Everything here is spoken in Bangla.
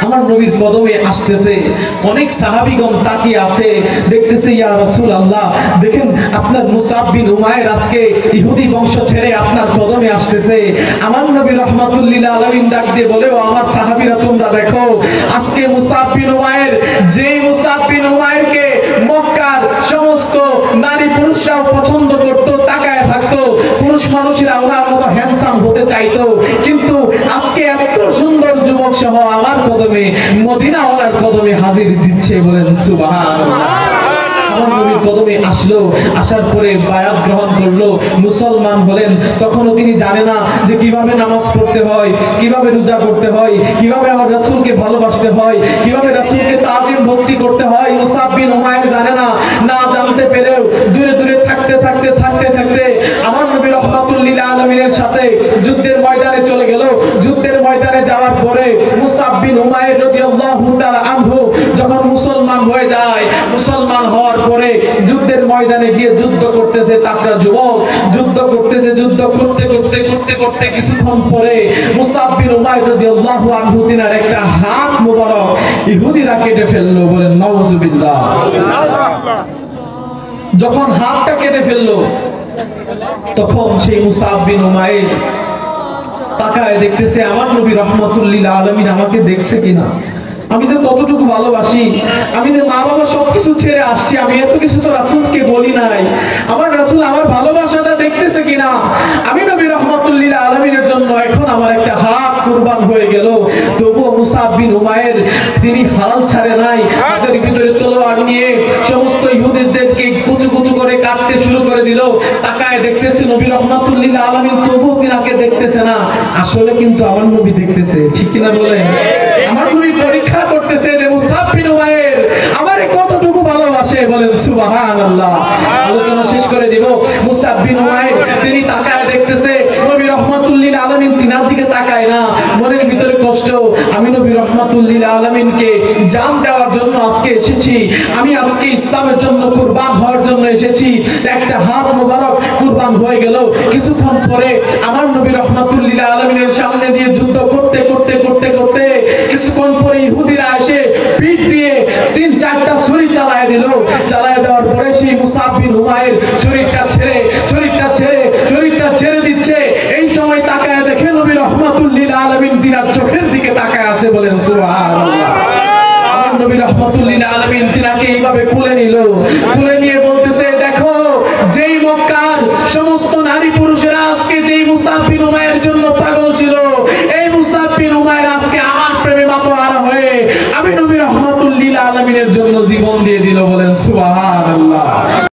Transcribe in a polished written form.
আমার নবীর কদমে আসতেছে। অনেক সাহাবীগণ তাকিয়ে আছে, দেখতেছে ইয়া রাসূলুল্লাহ, দেখেন আপনার মুসআব বিন উমাইর আজকে ইহুদি বংশ ছেড়ে আপনার কদমে আসতেছে। আমার নবী রাহমাতুল লিল আলামিন ডাক দিয়ে বলে, ও আমার সাহাবীরা তোমরা দেখো, আজকে মুসআব বিন উমাইর, যে মুসআব বিন উমাইরকে মক্কার সমস্ত নারী পুরুষরাও পছন্দ করত, তাকায় থাকতো, পুরুষ মানুষেরা ওনার মতো হ্যান্ডসাম হতে চাইতো, কিন্তু আজকে এত সুন্দর যুবক সহ আমার কদমে, মদিনা ওনার কদমে হাজির দিচ্ছে। বলেন সুবহানাল্লাহ। আমার নবীর কদমে আসলো, আসার পরে বায়াত গ্রহণ করলো, মুসলমান হলেন। তখনও তিনি জানে না যে কিভাবে নামাজ পড়তে হয়, কিভাবে রোজা করতে হয়, কিভাবে আমার রাসূলকে ভালোবাসতে হয়, কিভাবে রাসূলকে তাজিম ভক্তি করতে হয়। মুসআব বিন উমাইর জানে না। না জানতে পেরেও দূরে দূরে থাকতে থাকতে থাকতে থাকতে আমার নবী রাহমাতুল লিল আলামিনের সাথে যুদ্ধের ময়দানে চলে গেল। যুদ্ধের ময়দানে যাওয়ার পরে মুসআব বিন উমাইর রাদিয়াল্লাহু তাআলা আনহু যখন মুসলমান হয়ে যায়, মুসলমান হওয়ার পরে যুদ্ধের ময়দানে গিয়ে যুদ্ধ করতেছে। তাকরা যুবক যুদ্ধ করতেছে, যুদ্ধ করতে করতে করতে করতে কিছুক্ষণ পরে মুসআব বিন উমাইর রাদিয়াল্লাহু আনহু তিনার একটা হাত মোবারক ইহুদিরা কেটে ফেললো। বলেন নাউযুবিল্লাহ। যখন হাতটা কেটে ফেললো, তখন সেই মুসআব বিন উমাইর তাকায় দেখতেছে আমার নবী রাহমাতুল লিল আলামিন আমাকে দেখছে কিনা, আমি যে কতটুকু ভালোবাসি, আমি যে মা বাবা সবকিছু ছেড়ে আসছি, আমি এত কিছু তো রাসূলকে বলি নাই, আমার রাসূল আমার ভালোবাসাটা দেখতেছে কিনা। আমি নবী রাহমাতুল লিল আলামিনের জন্য এখন আমার একটা হাত কুরবান হয়ে গেল। তবুও মুসআব বিন উমাইর তিনি হাল ছাড়ে নাই, হাতের ভিতরে তলোয়ার নিয়ে সমস্ত ইহুদিদেরকে কুচু কুচু করে কাটতে শুরু করে দিল। তাকায় দেখতেছে নবী রাহমাতুল লিল আলামিন, তবুও তিনাকে দেখতেছে না। আসলে কিন্তু আমার নবী দেখতেছে, ঠিক কিনা বলেন? আমার নবী পরীক্ষা করতেছে যে মুসআব বিন উমাইর আমারে কতটুকু ভালোবাসে। বলেন সুবহানাল্লাহ। আলোচনা শেষ করে দিব। মুসআব বিন উমাইর তিনি তাকায় দেখতেছে, নবী রাহমাতুল লিল আলামিন তিনার দিকে তাকায় না। মনের ভিতরে কষ্ট, আমি নবী রাহমাতুল লিল আলামিনকে জান দেওয়ার জন্য আজকে এসেছি, আমি আজকে ইসলামের জন্য কুরবান হওয়ার জন্য এসেছি। একটা হাত মোবারক কুরবান হয়ে গেল। কিছুক্ষণ পরে আমার নবী রাহমাতুল লিল আলামিনের সামনে দিয়ে যুদ্ধ করতে করতে করতে করতে কিছুক্ষণ পরে ইহুদিরা এসে পিঠ দিয়ে 3-4টা ছুরি চালায় দিল। চালায় দেওয়ার পরে সেই মুসআব বিন উমাইর শরীরটা ছেড়ে দিচ্ছে। এই সময় তাকায় দেখে নবী রাহমাতুল লিল আলামিন তিনার চোখের দিকে তাকায় আছে। বলেন সুবহানাল্লাহ। আমার নবী রাহমাতুল লিল আলামিন তিনাকে এইভাবে কোলে নিল, কোলে নিয়ে বলতেছে, দেখো যেই মক্কার সমস্ত নারী পুরুষেরা আজকে যেই মুসআব বিন উমাইরের জন্য পাগল ছিল, এই মুসআব বিন উমাইর আজকে আমার প্রেমে মাতোয়ারা হয়ে আমি নবী রাহমাতুল লিল আলামিনের জন্য জীবন দিয়ে দিল। বলেন সুবহানাল্লাহ।